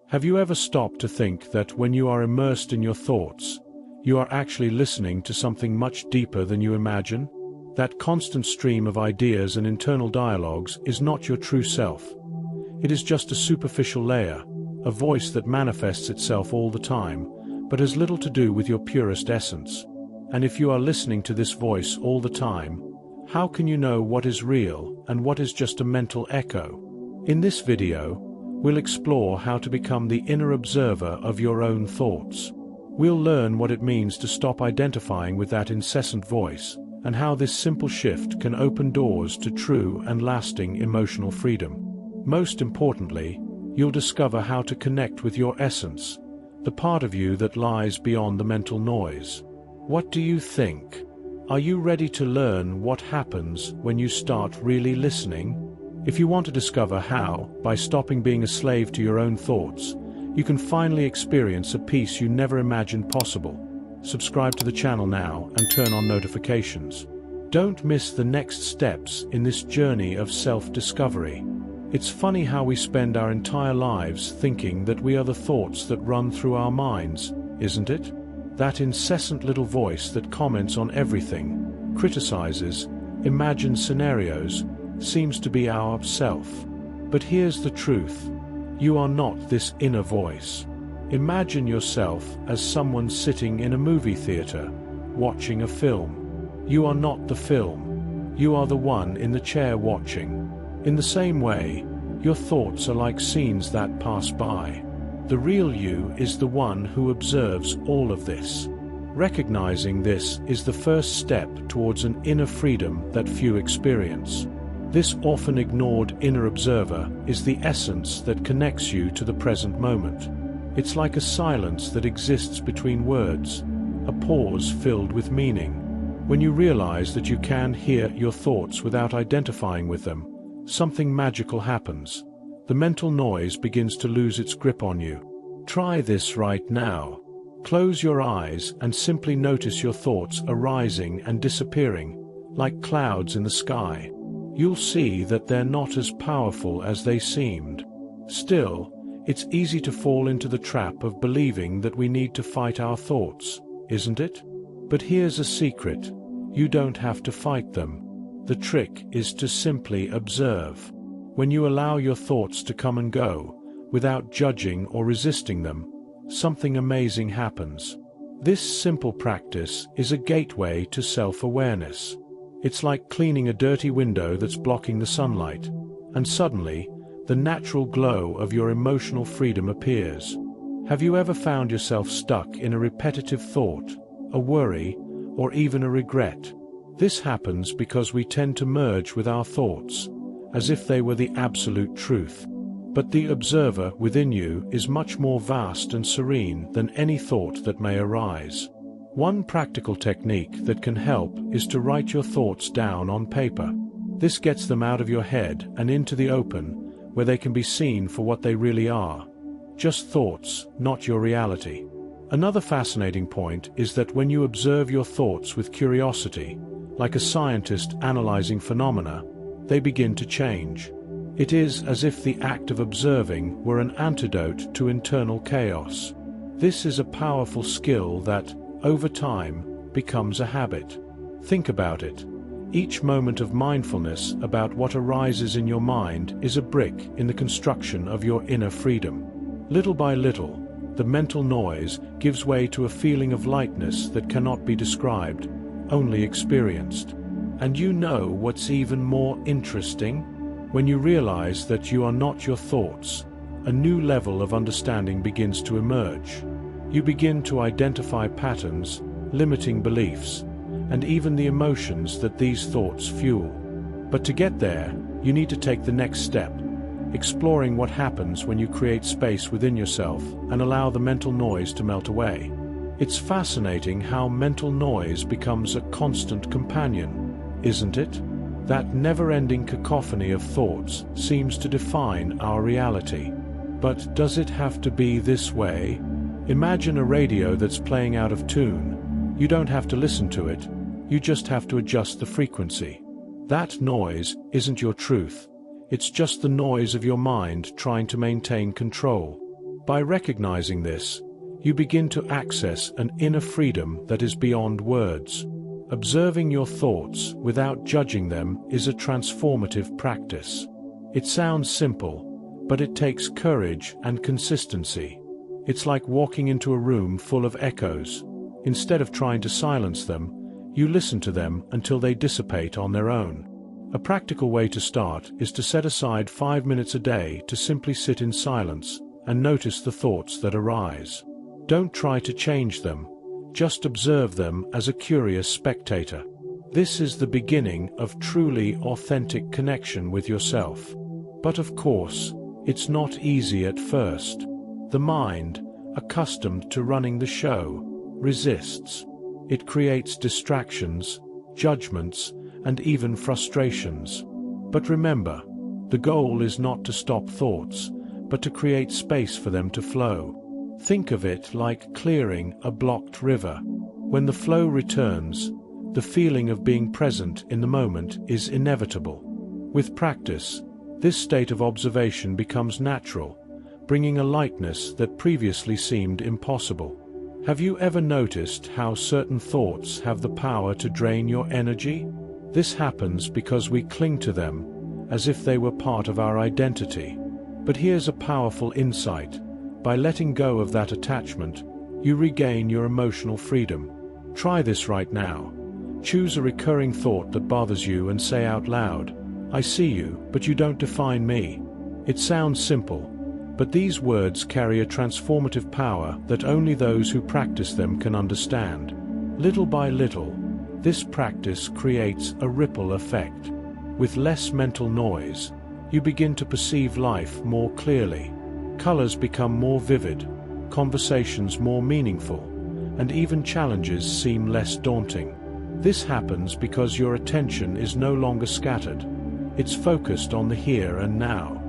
Have you ever stopped to think that when you are immersed in your thoughts, you are actually listening to something much deeper than you imagine? That constant stream of ideas and internal dialogues is not your true self. It is just a superficial layer, a voice that manifests itself all the time, but has little to do with your purest essence. And if you are listening to this voice all the time, how can you know what is real and what is just a mental echo? In this video, we'll explore how to become the inner observer of your own thoughts. We'll learn what it means to stop identifying with that incessant voice, and how this simple shift can open doors to true and lasting emotional freedom. Most importantly, you'll discover how to connect with your essence, the part of you that lies beyond the mental noise. What do you think? Are you ready to learn what happens when you start really listening? If you want to discover how, by stopping being a slave to your own thoughts, you can finally experience a peace you never imagined possible, subscribe to the channel now and turn on notifications. Don't miss the next steps in this journey of self-discovery. It's funny how we spend our entire lives thinking that we are the thoughts that run through our minds, isn't it? That incessant little voice that comments on everything, criticizes, imagines scenarios, seems to be our self. But here's the truth. You are not this inner voice. Imagine yourself as someone sitting in a movie theater, watching a film. You are not the film. You are the one in the chair watching. In the same way, your thoughts are like scenes that pass by. The real you is the one who observes all of this. Recognizing this is the first step towards an inner freedom that few experience. This often ignored inner observer is the essence that connects you to the present moment. It's like a silence that exists between words, a pause filled with meaning. When you realize that you can hear your thoughts without identifying with them, something magical happens. The mental noise begins to lose its grip on you. Try this right now. Close your eyes and simply notice your thoughts arising and disappearing, like clouds in the sky. You'll see that they're not as powerful as they seemed. Still, it's easy to fall into the trap of believing that we need to fight our thoughts, isn't it? But here's a secret. You don't have to fight them. The trick is to simply observe. When you allow your thoughts to come and go, without judging or resisting them, something amazing happens. This simple practice is a gateway to self-awareness. It's like cleaning a dirty window that's blocking the sunlight, and suddenly, the natural glow of your emotional freedom appears. Have you ever found yourself stuck in a repetitive thought, a worry, or even a regret? This happens because we tend to merge with our thoughts, as if they were the absolute truth. But the observer within you is much more vast and serene than any thought that may arise. One practical technique that can help is to write your thoughts down on paper. This gets them out of your head and into the open, where they can be seen for what they really are. Just thoughts, not your reality. Another fascinating point is that when you observe your thoughts with curiosity, like a scientist analyzing phenomena, they begin to change. It is as if the act of observing were an antidote to internal chaos. This is a powerful skill that, over time, becomes a habit. Think about it. Each moment of mindfulness about what arises in your mind is a brick in the construction of your inner freedom. Little by little, the mental noise gives way to a feeling of lightness that cannot be described, only experienced. And you know what's even more interesting? When you realize that you are not your thoughts, a new level of understanding begins to emerge. You begin to identify patterns, limiting beliefs, and even the emotions that these thoughts fuel. But to get there, you need to take the next step, exploring what happens when you create space within yourself and allow the mental noise to melt away. It's fascinating how mental noise becomes a constant companion, isn't it? That never-ending cacophony of thoughts seems to define our reality. But does it have to be this way? Imagine a radio that's playing out of tune. You don't have to listen to it, you just have to adjust the frequency. That noise isn't your truth. It's just the noise of your mind trying to maintain control. By recognizing this, you begin to access an inner freedom that is beyond words. Observing your thoughts without judging them is a transformative practice. It sounds simple, but it takes courage and consistency. It's like walking into a room full of echoes. Instead of trying to silence them, you listen to them until they dissipate on their own. A practical way to start is to set aside 5 minutes a day to simply sit in silence and notice the thoughts that arise. Don't try to change them, just observe them as a curious spectator. This is the beginning of truly authentic connection with yourself. But of course, it's not easy at first. The mind, accustomed to running the show, resists. It creates distractions, judgments, and even frustrations. But remember, the goal is not to stop thoughts, but to create space for them to flow. Think of it like clearing a blocked river. When the flow returns, the feeling of being present in the moment is inevitable. With practice, this state of observation becomes natural, bringing a lightness that previously seemed impossible. Have you ever noticed how certain thoughts have the power to drain your energy? This happens because we cling to them, as if they were part of our identity. But here's a powerful insight. By letting go of that attachment, you regain your emotional freedom. Try this right now. Choose a recurring thought that bothers you and say out loud, "I see you, but you don't define me." It sounds simple, but these words carry a transformative power that only those who practice them can understand. Little by little, this practice creates a ripple effect. With less mental noise, you begin to perceive life more clearly. Colors become more vivid, conversations more meaningful, and even challenges seem less daunting. This happens because your attention is no longer scattered. It's focused on the here and now.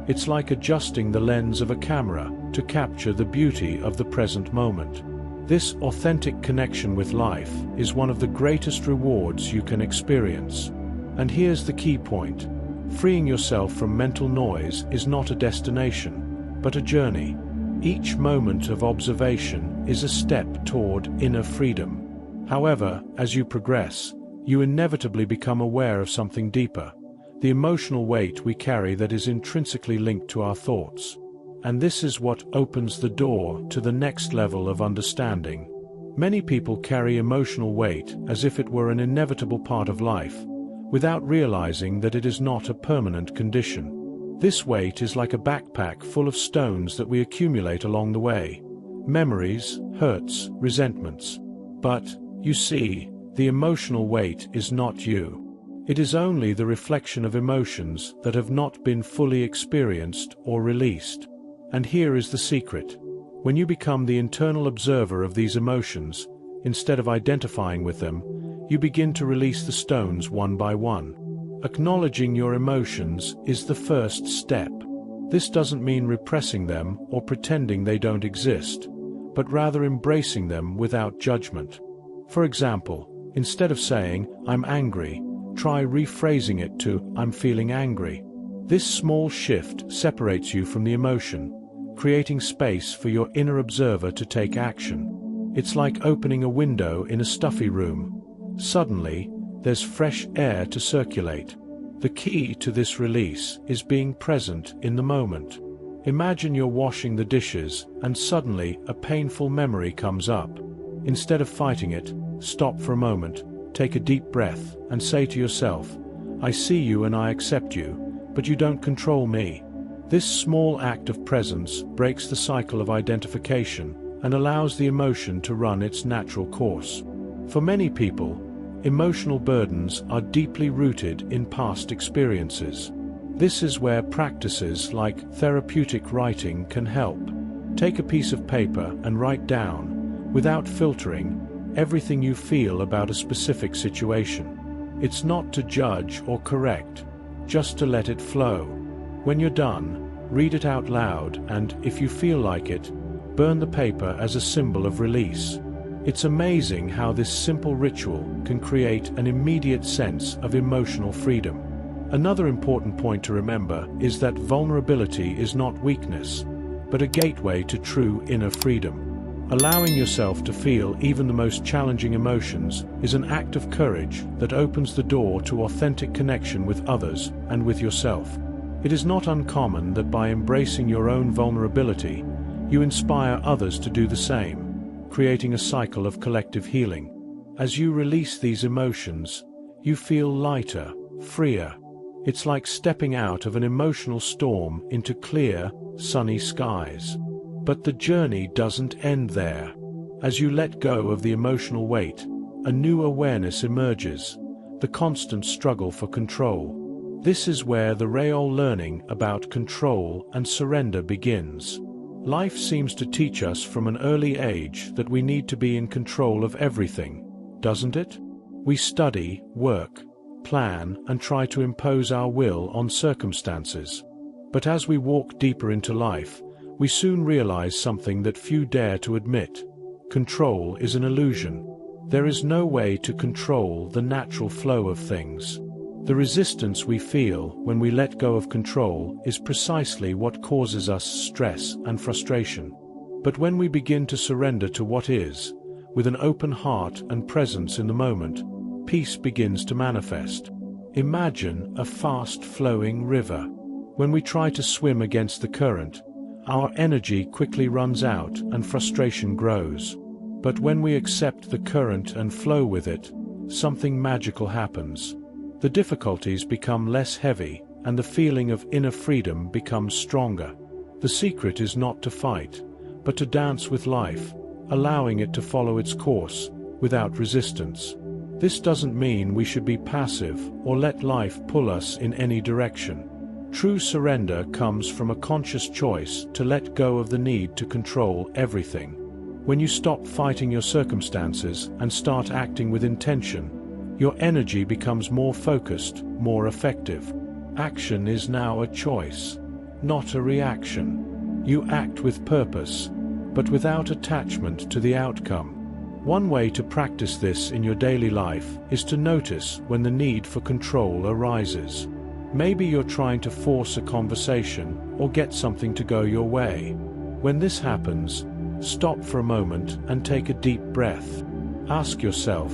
It's like adjusting the lens of a camera to capture the beauty of the present moment. This authentic connection with life is one of the greatest rewards you can experience. And here's the key point. Freeing yourself from mental noise is not a destination, but a journey. Each moment of observation is a step toward inner freedom. However, as you progress, you inevitably become aware of something deeper, the emotional weight we carry that is intrinsically linked to our thoughts. And this is what opens the door to the next level of understanding. Many people carry emotional weight as if it were an inevitable part of life, without realizing that it is not a permanent condition. This weight is like a backpack full of stones that we accumulate along the way. Memories, hurts, resentments. But, you see, the emotional weight is not you. It is only the reflection of emotions that have not been fully experienced or released. And here is the secret. When you become the internal observer of these emotions, instead of identifying with them, you begin to release the stones one by one. Acknowledging your emotions is the first step. This doesn't mean repressing them or pretending they don't exist, but rather embracing them without judgment. For example, instead of saying, "I'm angry," try rephrasing it to, "I'm feeling angry." This small shift separates you from the emotion, creating space for your inner observer to take action. It's like opening a window in a stuffy room. Suddenly, there's fresh air to circulate. The key to this release is being present in the moment. Imagine you're washing the dishes and suddenly a painful memory comes up. Instead of fighting it, stop for a moment, take a deep breath, and say to yourself, "I see you and I accept you, but you don't control me." This small act of presence breaks the cycle of identification and allows the emotion to run its natural course. For many people, emotional burdens are deeply rooted in past experiences. This is where practices like therapeutic writing can help. Take a piece of paper and write down, without filtering, everything you feel about a specific situation. It's not to judge or correct, just to let it flow. When you're done, read it out loud and, if you feel like it, burn the paper as a symbol of release. It's amazing how this simple ritual can create an immediate sense of emotional freedom. Another important point to remember is that vulnerability is not weakness. but a gateway to true inner freedom. Allowing yourself to feel even the most challenging emotions is an act of courage that opens the door to authentic connection with others and with yourself. It is not uncommon that by embracing your own vulnerability, you inspire others to do the same, creating a cycle of collective healing. As you release these emotions, you feel lighter, freer. It's like stepping out of an emotional storm into clear, sunny skies. But the journey doesn't end there. As you let go of the emotional weight, a new awareness emerges, the constant struggle for control. This is where the real learning about control and surrender begins. Life seems to teach us from an early age that we need to be in control of everything, doesn't it? We study, work, plan, and try to impose our will on circumstances. But as we walk deeper into life, we soon realize something that few dare to admit. Control is an illusion. There is no way to control the natural flow of things. The resistance we feel when we let go of control is precisely what causes us stress and frustration. But when we begin to surrender to what is, with an open heart and presence in the moment, peace begins to manifest. Imagine a fast-flowing river. When we try to swim against the current, our energy quickly runs out and frustration grows. But when we accept the current and flow with it, something magical happens. The difficulties become less heavy, and the feeling of inner freedom becomes stronger. The secret is not to fight, but to dance with life, allowing it to follow its course, without resistance. This doesn't mean we should be passive or let life pull us in any direction. True surrender comes from a conscious choice to let go of the need to control everything. When you stop fighting your circumstances and start acting with intention, your energy becomes more focused, more effective. Action is now a choice, not a reaction. You act with purpose, but without attachment to the outcome. One way to practice this in your daily life is to notice when the need for control arises. Maybe you're trying to force a conversation or get something to go your way. When this happens, stop for a moment and take a deep breath. Ask yourself,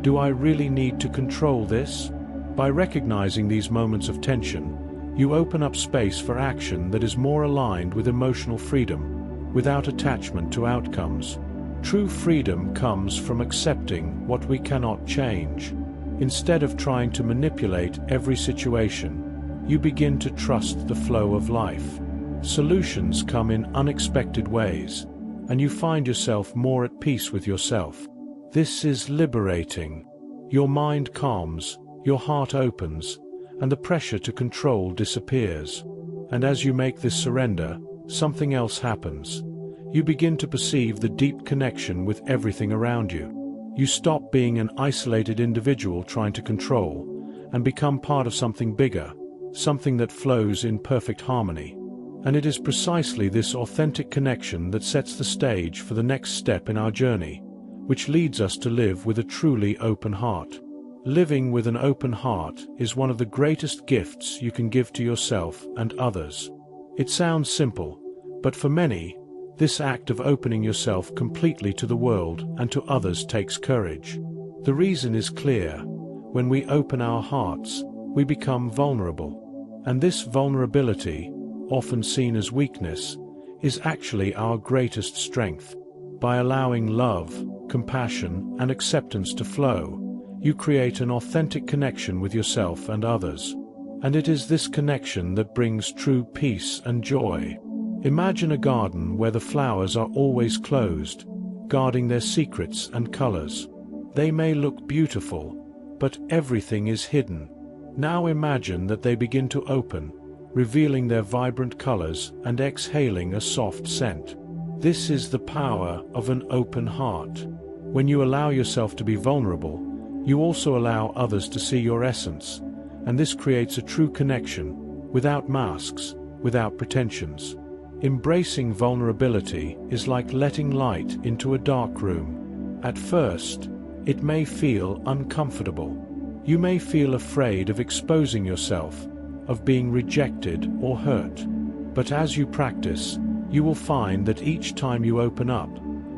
do I really need to control this? By recognizing these moments of tension, you open up space for action that is more aligned with emotional freedom, without attachment to outcomes. True freedom comes from accepting what we cannot change. Instead of trying to manipulate every situation, you begin to trust the flow of life. Solutions come in unexpected ways, and you find yourself more at peace with yourself. This is liberating. Your mind calms, your heart opens, and the pressure to control disappears. And as you make this surrender, something else happens. You begin to perceive the deep connection with everything around you. You stop being an isolated individual trying to control, and become part of something bigger, something that flows in perfect harmony. And it is precisely this authentic connection that sets the stage for the next step in our journey, which leads us to live with a truly open heart. Living with an open heart is one of the greatest gifts you can give to yourself and others. It sounds simple, but for many, this act of opening yourself completely to the world and to others takes courage. The reason is clear. When we open our hearts, we become vulnerable. And this vulnerability, often seen as weakness, is actually our greatest strength. By allowing love, compassion, and acceptance to flow, you create an authentic connection with yourself and others. And it is this connection that brings true peace and joy. Imagine a garden where the flowers are always closed, guarding their secrets and colors. They may look beautiful, but everything is hidden. Now imagine that they begin to open, revealing their vibrant colors and exhaling a soft scent. This is the power of an open heart. When you allow yourself to be vulnerable, you also allow others to see your essence, and this creates a true connection, without masks, without pretensions. Embracing vulnerability is like letting light into a dark room. At first, it may feel uncomfortable. You may feel afraid of exposing yourself, of being rejected or hurt. But as you practice, you will find that each time you open up,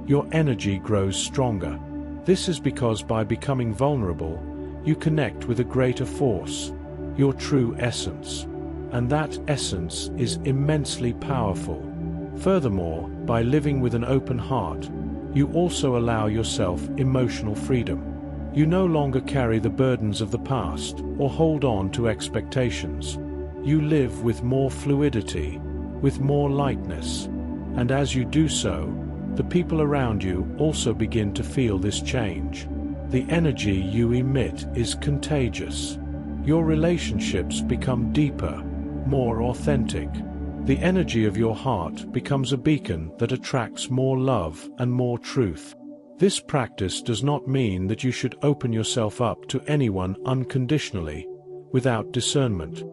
your energy grows stronger. This is because by becoming vulnerable, you connect with a greater force, your true essence. And that essence is immensely powerful. Furthermore, by living with an open heart, you also allow yourself emotional freedom. You no longer carry the burdens of the past or hold on to expectations. You live with more fluidity, with more lightness. And as you do so, the people around you also begin to feel this change. The energy you emit is contagious. Your relationships become deeper, more authentic. The energy of your heart becomes a beacon that attracts more love and more truth. This practice does not mean that you should open yourself up to anyone unconditionally, without discernment.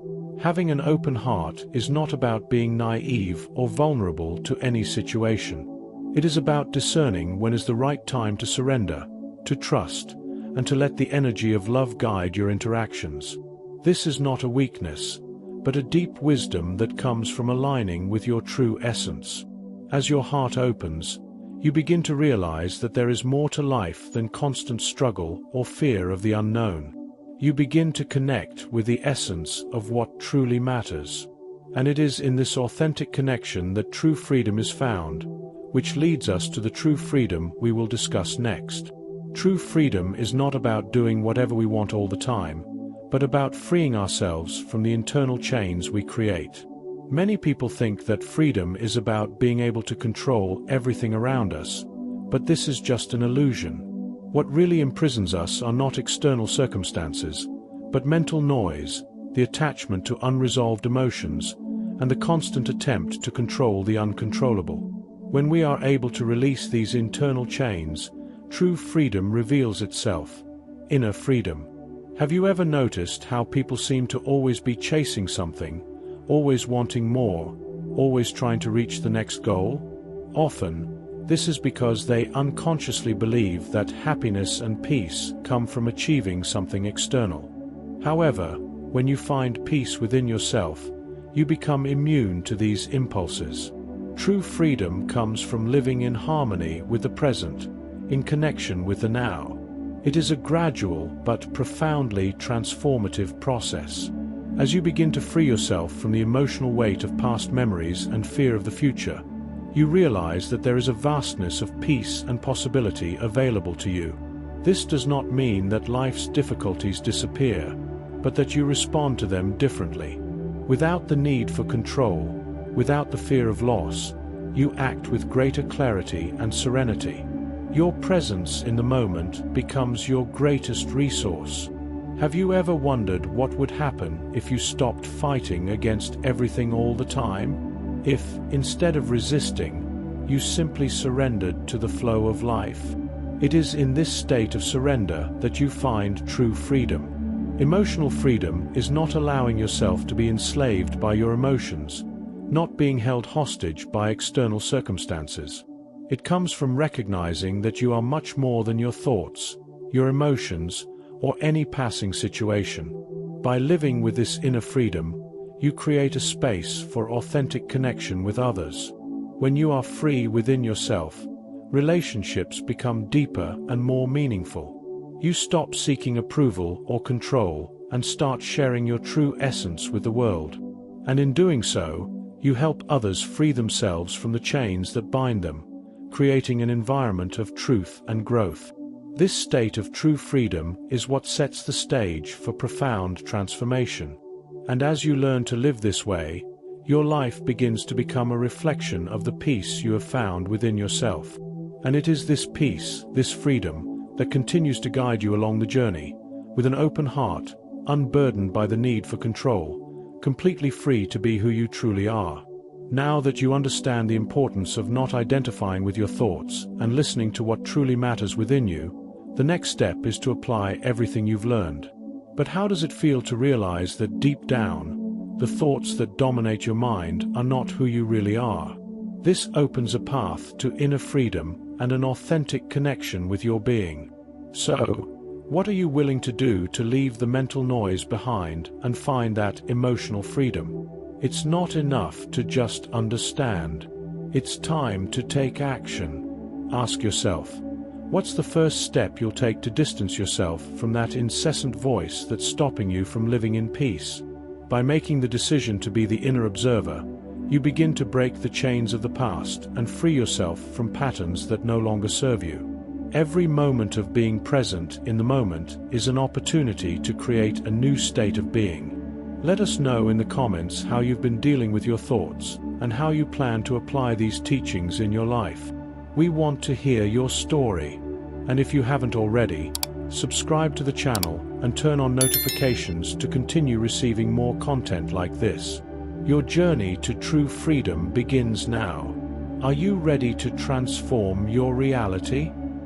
Having an open heart is not about being naive or vulnerable to any situation. It is about discerning when is the right time to surrender, to trust, and to let the energy of love guide your interactions. This is not a weakness, but a deep wisdom that comes from aligning with your true essence. As your heart opens, you begin to realize that there is more to life than constant struggle or fear of the unknown. You begin to connect with the essence of what truly matters. And it is in this authentic connection that true freedom is found, which leads us to the true freedom we will discuss next. True freedom is not about doing whatever we want all the time, but about freeing ourselves from the internal chains we create. Many people think that freedom is about being able to control everything around us, but this is just an illusion. What really imprisons us are not external circumstances, but mental noise, the attachment to unresolved emotions, and the constant attempt to control the uncontrollable. When we are able to release these internal chains, true freedom reveals itself. Inner freedom. Have you ever noticed how people seem to always be chasing something, always wanting more, always trying to reach the next goal? Often, this is because they unconsciously believe that happiness and peace come from achieving something external. However, when you find peace within yourself, you become immune to these impulses. True freedom comes from living in harmony with the present, in connection with the now. It is a gradual but profoundly transformative process. As you begin to free yourself from the emotional weight of past memories and fear of the future, you realize that there is a vastness of peace and possibility available to you. This does not mean that life's difficulties disappear, but that you respond to them differently. Without the need for control, without the fear of loss, you act with greater clarity and serenity. Your presence in the moment becomes your greatest resource. Have you ever wondered what would happen if you stopped fighting against everything all the time? If, instead of resisting, you simply surrendered to the flow of life? It is in this state of surrender that you find true freedom. Emotional freedom is not allowing yourself to be enslaved by your emotions, not being held hostage by external circumstances. It comes from recognizing that you are much more than your thoughts, your emotions, or any passing situation. By living with this inner freedom, you create a space for authentic connection with others. When you are free within yourself, relationships become deeper and more meaningful. You stop seeking approval or control and start sharing your true essence with the world. And in doing so, you help others free themselves from the chains that bind them, creating an environment of truth and growth. This state of true freedom is what sets the stage for profound transformation. And as you learn to live this way, your life begins to become a reflection of the peace you have found within yourself. And it is this peace, this freedom, that continues to guide you along the journey, with an open heart, unburdened by the need for control, completely free to be who you truly are. Now that you understand the importance of not identifying with your thoughts and listening to what truly matters within you, the next step is to apply everything you've learned. But how does it feel to realize that deep down, the thoughts that dominate your mind are not who you really are? This opens a path to inner freedom and an authentic connection with your being. So, what are you willing to do to leave the mental noise behind and find that emotional freedom? It's not enough to just understand. It's time to take action. Ask yourself, what's the first step you'll take to distance yourself from that incessant voice that's stopping you from living in peace? By making the decision to be the inner observer, you begin to break the chains of the past and free yourself from patterns that no longer serve you. Every moment of being present in the moment is an opportunity to create a new state of being. Let us know in the comments how you've been dealing with your thoughts and how you plan to apply these teachings in your life. We want to hear your story. And if you haven't already, subscribe to the channel and turn on notifications to continue receiving more content like this. Your journey to true freedom begins now. Are you ready to transform your reality?